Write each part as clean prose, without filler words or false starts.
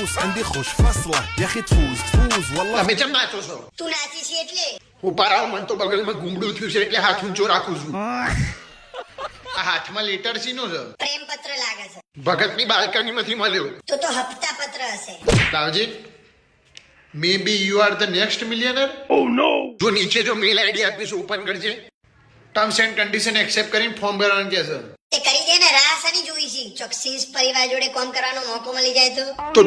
فلوس عندي خوش فصلة يا اخي تفوز تفوز والله તમે કેમ નાચો છો? તું નાચી છે એટલે ઉભા રહો, મને તો બગલમાં ગુમડું થયું છે એટલે હાથ ઊંચો રાખું છું. આ હાથમાં લેટર શીનું છે? પ્રેમ પત્ર લાગે છે. ભગતની બાલ્કનીમાંથી મળ્યો. તો હપ્તા પત્ર હશે. દાવજી, may be you are the next millionaire. Oh no. જો નીચે જો મેલ આઈડી આપીશ ઓપન કરજે. ટર્મ્સ એન્ડ કન્ડિશન એક્સેપ્ટ કરીને ફોર્મ ભરવાનું કે છે. એ કરી દે ને, રાહ સાની જોઈ છે? ચોકસીસ પરિવાર જોડે કામ કરવાનો મોકો મળી જાય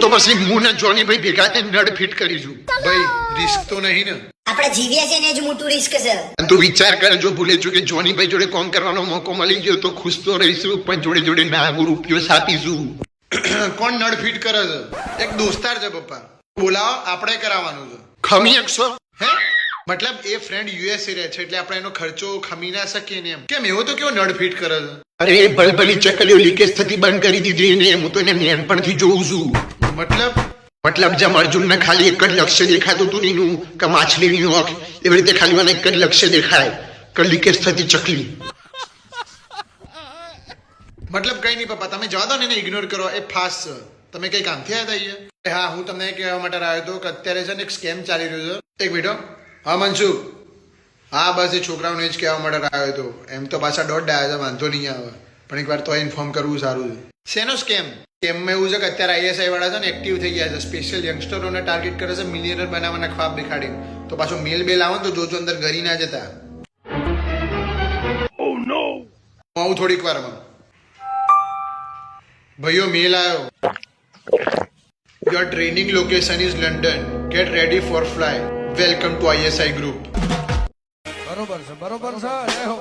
તો પછી હું ને જોની ભાઈ ભેગા થઈને નડ ફિટ કરીશું. ભાઈ રિસ્ક તો નહીં ને? આપણે જીવ્યા છે ને જ મોટું રિસ્ક છે. અને તું વિચાર કર, જો ભૂલે ચૂકે જોની ભાઈ જોડે કામ કરવાનો મોકો મળી ગયો તો ખુશ તો રહીશું, પણ જોડે જોડે નાગુ રૂપિયો સાપીશું. કોણ નડ ફિટ કરે છે? એક દોસ્તાર છે પપ્પા, બોલાવો, આપણે કરાવવાનું છે. ખમી શકશો? હે મતલબ એ ફ્રેન્ડ યુએસએ રહે છે એટલે આપણે એનો ખર્ચો ખમી ના શકીએ ને એમ. કેમ એવો તો કેવો નડ ફિટ કરે છે? અરે એ ભલભલી ચકલીઓ લીકેજ થતી બંધ કરી દીધી ને હું તો એને નાનપણથી જોઉં છું. મતલબ જેમ અર્જુનને ખાલી એક જ લક્ષ્ય દેખાતું હતું એનું કે માછલીની આંખ, એવી રીતે ખાલી મને એક જ લક્ષ્ય દેખાય કે લીકેજ થતી ચકલી. મતલબ કઈ નહીં પપ્પા, તમે જવા દો ને, એને ઇગ્નોર કરો, એ ફાસ્ટ છે. તમે કઈ કામથી આવ્યા હતા? હા, હું તમને કહેવા માટે આવ્યો હતો કે અત્યારે છે ને એક સ્કેમ ચાલી રહ્યો છે. એક મિનિટ. હા મનસુખ, હા બસ એ છોકરાઓને જ કહેવા માટે આવ્યો હતો. એમ તો પાછા દોઢ આવ્યા છે, વાંધો નહીં આવે, પણ એકવાર તો ઇન્ફોર્મ કરવું સારું છે. શેનો સ્કેમ? સ્કેમમાં એવું છે કે અત્યારે આઈએસઆઈ વાળા છે ને એક્ટિવ થઈ ગયા છે, સ્પેશિયલ યંગસ્ટરોને ટાર્ગેટ કરે છે, મિલિયનર બનાવવાના ખ્વાબ દેખાડી. તો પાછો મેલ બેલ આવે તો જોજો અંદર ઘરી ના જતા. ઓ નો. હું આવું થોડીક વારમાં. ભાઈઓ મેલ આવ્યો. Your training location is London. Get ready for flight. Welcome to ISI group. બરોબર છે જય હો.